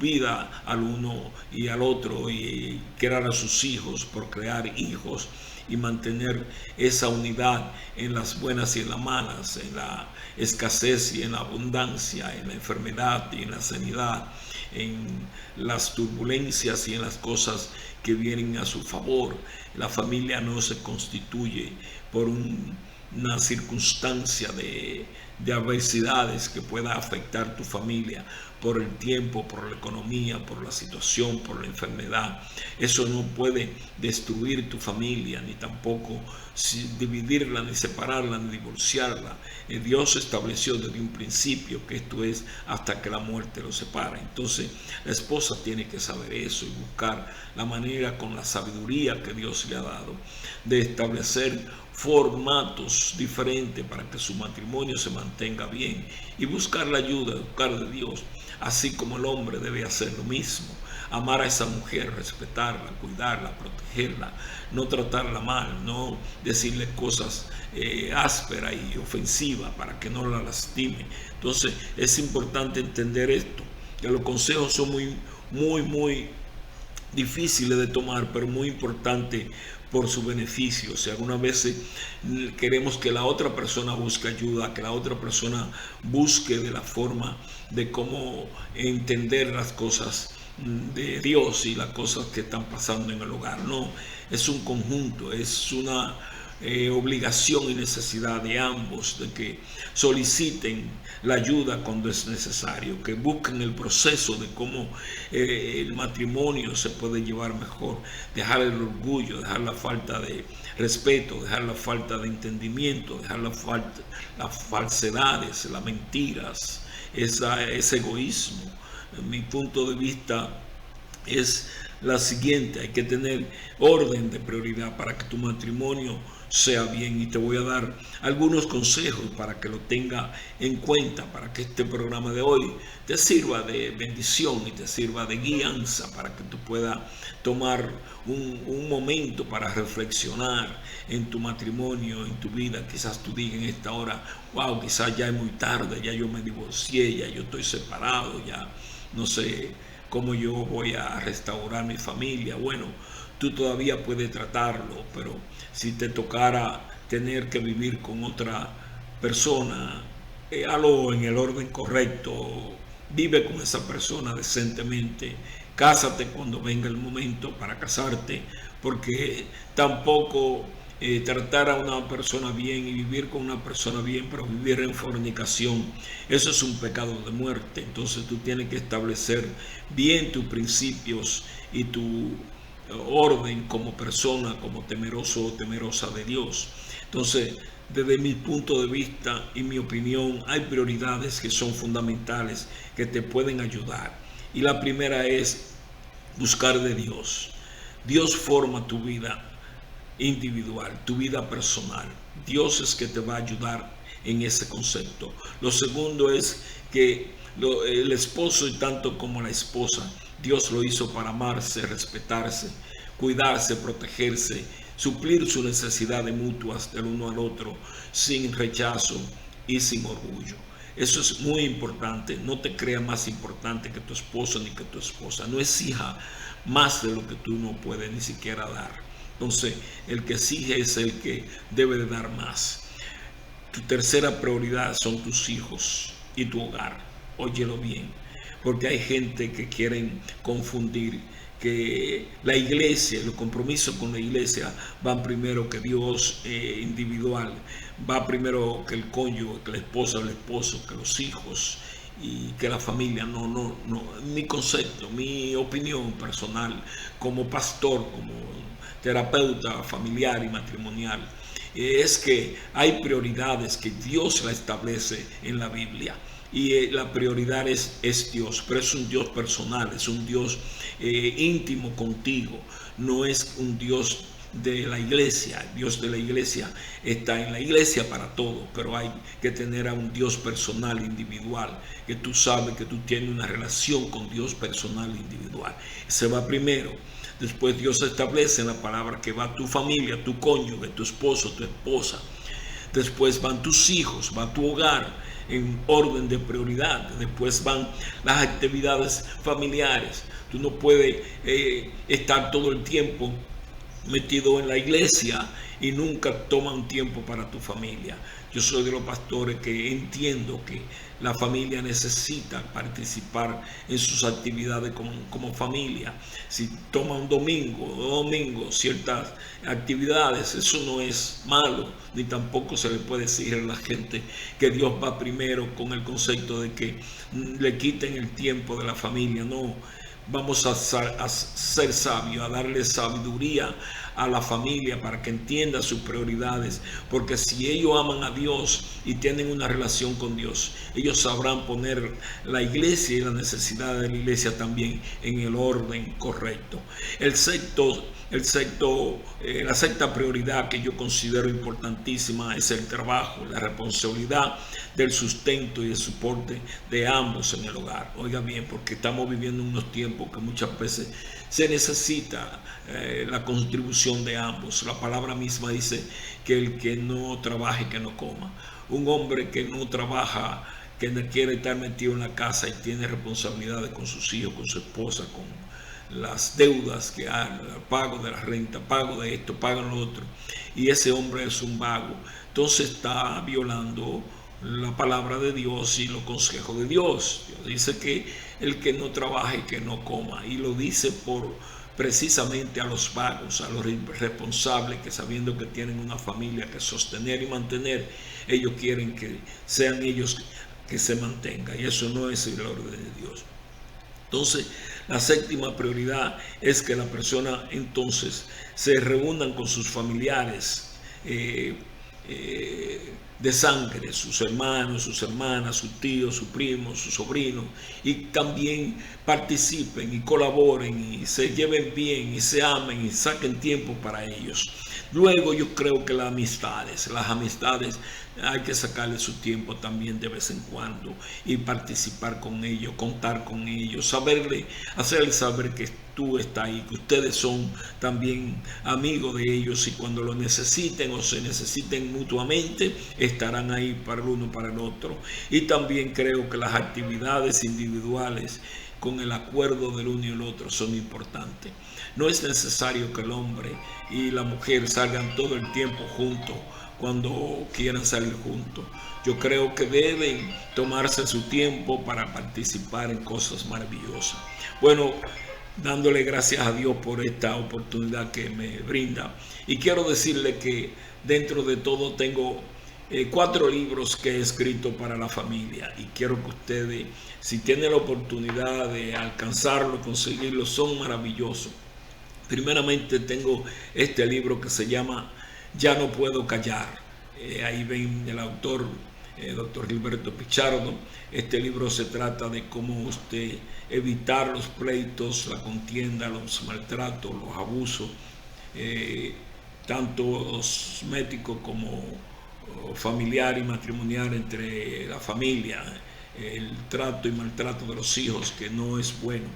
vida al uno y al otro, y crear a sus hijos, procrear hijos y mantener esa unidad en las buenas y en las malas, en la escasez y en la abundancia, en la enfermedad y en la sanidad, en las turbulencias y en las cosas que vienen a su favor. La familia no se constituye por una circunstancia de adversidades que pueda afectar tu familia, por el tiempo, por la economía, por la situación, por la enfermedad. Eso no puede destruir tu familia, ni tampoco dividirla, ni separarla, ni divorciarla. Dios estableció desde un principio que esto es hasta que la muerte los separa. Entonces la esposa tiene que saber eso y buscar la manera, con la sabiduría que Dios le ha dado, de establecer formatos diferentes para que su matrimonio se mantenga bien y buscar la ayuda, buscar de Dios, así como el hombre debe hacer lo mismo. Amar a esa mujer, respetarla, cuidarla, protegerla, no tratarla mal, no decirle cosas ásperas y ofensivas para que no la lastime. Entonces es importante entender esto, que los consejos son muy difíciles de tomar, pero muy importante por su beneficio. O sea, algunas veces queremos que la otra persona busque ayuda, que la otra persona busque de la forma de cómo entender las cosas de Dios y las cosas que están pasando en el hogar. No, es un conjunto, es una obligación y necesidad de ambos de que soliciten la ayuda cuando es necesario, que busquen el proceso de cómo el matrimonio se puede llevar mejor, dejar el orgullo, dejar la falta de respeto, dejar la falta de entendimiento, dejar las falsedades, las mentiras, ese egoísmo. Mi punto de vista es la siguiente: hay que tener orden de prioridad para que tu matrimonio sea bien, y te voy a dar algunos consejos para que lo tenga en cuenta, para que este programa de hoy te sirva de bendición y te sirva de guianza, para que tú puedas tomar un momento para reflexionar en tu matrimonio, en tu vida. Quizás tú digas en esta hora: wow, quizás ya es muy tarde, ya yo me divorcié, ya yo estoy separado, ya no sé cómo yo voy a restaurar mi familia. Bueno, tú todavía puedes tratarlo, pero si te tocara tener que vivir con otra persona, hazlo en el orden correcto, vive con esa persona decentemente, cásate cuando venga el momento para casarte, porque tampoco tratar a una persona bien y vivir con una persona bien, pero vivir en fornicación, eso es un pecado de muerte. Entonces tú tienes que establecer bien tus principios y tu orden como persona, como temeroso o temerosa de Dios. Entonces, desde mi punto de vista y mi opinión, hay prioridades que son fundamentales, que te pueden ayudar. Y la primera es buscar de Dios. Dios forma tu vida individual, tu vida personal. Dios es que te va a ayudar en ese concepto. Lo segundo es que el esposo, y tanto como la esposa, Dios lo hizo para amarse, respetarse, cuidarse, protegerse, suplir sus necesidades mutuas del uno al otro, sin rechazo y sin orgullo. Eso es muy importante. No te creas más importante que tu esposo ni que tu esposa. No exija más de lo que tú no puedes ni siquiera dar. Entonces, el que exige es el que debe de dar más. Tu tercera prioridad son tus hijos y tu hogar. Óyelo bien, porque hay gente que quieren confundir que la iglesia, los compromisos con la iglesia van primero que Dios individual, va primero que el cónyuge, que la esposa, el esposo, que los hijos y que la familia. No. Mi concepto, mi opinión personal como pastor, como terapeuta familiar y matrimonial, es que hay prioridades que Dios la establece en la Biblia. Y la prioridad es Dios, pero es un Dios personal, es un Dios íntimo contigo, no es un Dios de la iglesia. El Dios de la iglesia está en la iglesia para todo, pero hay que tener a un Dios personal, individual, que tú sabes que tú tienes una relación con Dios personal, individual. Ese va primero. Después Dios establece en la palabra que va tu familia, tu cónyuge, tu esposo, tu esposa. Después van tus hijos, va tu hogar en orden de prioridad. Después van las actividades familiares. Tú no puedes estar todo el tiempo metido en la iglesia y nunca toma un tiempo para tu familia. Yo soy de los pastores que entiendo que la familia necesita participar en sus actividades como familia. Si toma un domingo o domingo ciertas actividades, eso no es malo, ni tampoco se le puede decir a la gente que Dios va primero con el concepto de que le quiten el tiempo de la familia. No, vamos a ser sabios, a darle sabiduría a la familia para que entienda sus prioridades, porque si ellos aman a Dios y tienen una relación con Dios, ellos sabrán poner la iglesia y la necesidad de la iglesia también en el orden correcto. La sexta prioridad que yo considero importantísima es el trabajo, la responsabilidad del sustento y el soporte de ambos en el hogar. Oiga bien, porque estamos viviendo unos tiempos que muchas veces se necesita la contribución de ambos. La palabra misma dice que el que no trabaje, que no coma. Un hombre que no trabaja, que no quiere estar metido en la casa y tiene responsabilidades con sus hijos, con su esposa, con las deudas que hay, el pago de la renta, pago de esto, pago de lo otro, y ese hombre es un vago, entonces está violando la palabra de Dios y los consejos de Dios. Dios dice que el que no trabaje, que no coma, y lo dice precisamente a los vagos, a los irresponsables, que sabiendo que tienen una familia que sostener y mantener, ellos quieren que sean ellos que se mantengan, y eso no es el orden de Dios. Entonces, la séptima prioridad es que la persona entonces se reúnan con sus familiares de sangre, sus hermanos, sus hermanas, sus tíos, sus primos, sus sobrinos, y también participen y colaboren y se lleven bien y se amen y saquen tiempo para ellos. Luego yo creo que las amistades hay que sacarle su tiempo también de vez en cuando y participar con ellos, contar con ellos, hacerles saber que tú estás ahí, que ustedes son también amigos de ellos, y cuando lo necesiten o se necesiten mutuamente, estarán ahí para el uno para el otro. Y también creo que las actividades individuales con el acuerdo del uno y el otro son importantes. No es necesario que el hombre y la mujer salgan todo el tiempo juntos cuando quieran salir juntos. Yo creo que deben tomarse su tiempo para participar en cosas maravillosas. Bueno, dándole gracias a Dios por esta oportunidad que me brinda. Y quiero decirle que dentro de todo tengo 4 libros que he escrito para la familia, y quiero que ustedes, si tienen la oportunidad de alcanzarlo, conseguirlo, son maravillosos. Primeramente tengo este libro que se llama Ya no puedo callar. Ahí ven el autor, doctor Gilberto Pichardo. Este libro se trata de cómo usted evitar los pleitos, la contienda, los maltratos, los abusos, tanto cosméticos como familiar y matrimonial entre la familia, el trato y maltrato de los hijos, que no es bueno.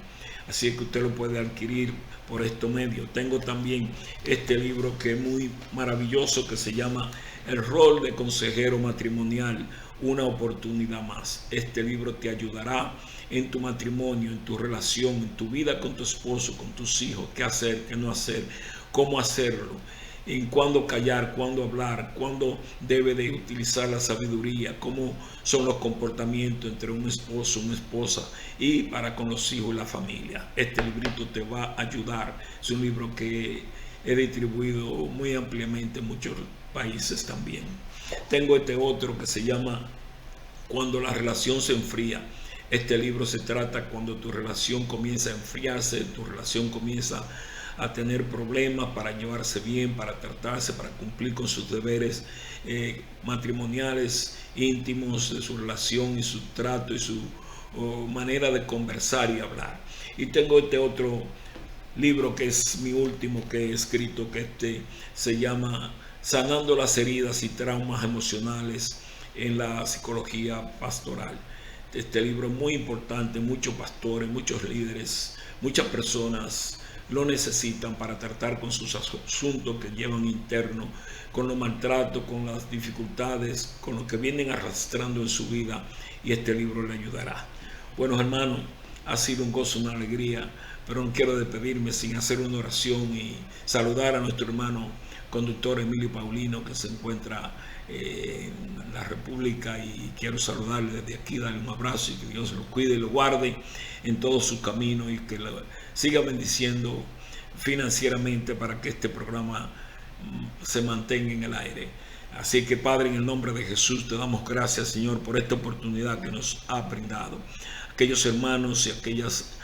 Así es que usted lo puede adquirir por estos medios. Tengo también este libro que es muy maravilloso, que se llama El rol de consejero matrimonial, una oportunidad más. Este libro te ayudará en tu matrimonio, en tu relación, en tu vida con tu esposo, con tus hijos, qué hacer, qué no hacer, cómo hacerlo, en cuándo callar, cuándo hablar, cuándo debe de utilizar la sabiduría, cómo son los comportamientos entre un esposo, una esposa, y para con los hijos y la familia. Este librito te va a ayudar. Es un libro que he distribuido muy ampliamente en muchos países también. Tengo este otro que se llama Cuando la relación se enfría. Este libro se trata cuando tu relación comienza a enfriarse, tu relación comienza a tener problemas para llevarse bien, para tratarse, para cumplir con sus deberes matrimoniales, íntimos, de su relación y su trato y su manera de conversar y hablar. Y tengo este otro libro que es mi último que he escrito, que se llama Sanando las heridas y traumas emocionales en la psicología pastoral. Este libro es muy importante, muchos pastores, muchos líderes, muchas personas lo necesitan para tratar con sus asuntos que llevan internos, con los maltratos, con las dificultades, con lo que vienen arrastrando en su vida, y este libro le ayudará. Bueno, hermanos, ha sido un gozo, una alegría, pero no quiero despedirme sin hacer una oración y saludar a nuestro hermano conductor Emilio Paulino, que se encuentra en la República, y quiero saludarle desde aquí, darle un abrazo y que Dios lo cuide y lo guarde en todos sus caminos, y que lo siga bendiciendo financieramente para que este programa se mantenga en el aire. Así que, Padre, en el nombre de Jesús te damos gracias, Señor, por esta oportunidad que nos ha brindado. Aquellos hermanos y aquellas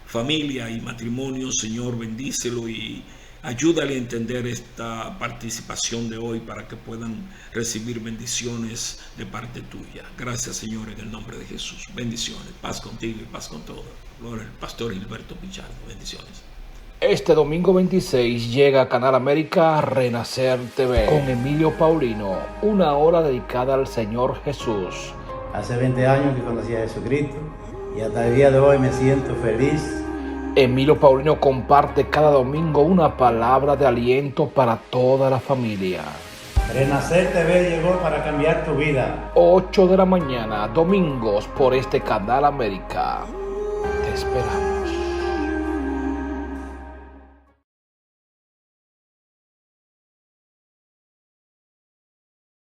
familias y matrimonios, Señor, bendícelo y ayúdale a entender esta participación de hoy para que puedan recibir bendiciones de parte tuya. Gracias, Señor, en el nombre de Jesús. Bendiciones, paz contigo y paz con todo. Gloria al pastor Gilberto Pichardo. Bendiciones. Este domingo 26 llega a Canal América Renacer TV con Emilio Paulino, una hora dedicada al Señor Jesús. Hace 20 años que conocí a Jesucristo y hasta el día de hoy me siento feliz. Emilio Paulino comparte cada domingo una palabra de aliento para toda la familia. Renacer TV llegó para cambiar tu vida. 8 de la mañana, domingos, por este Canal América. Te esperamos.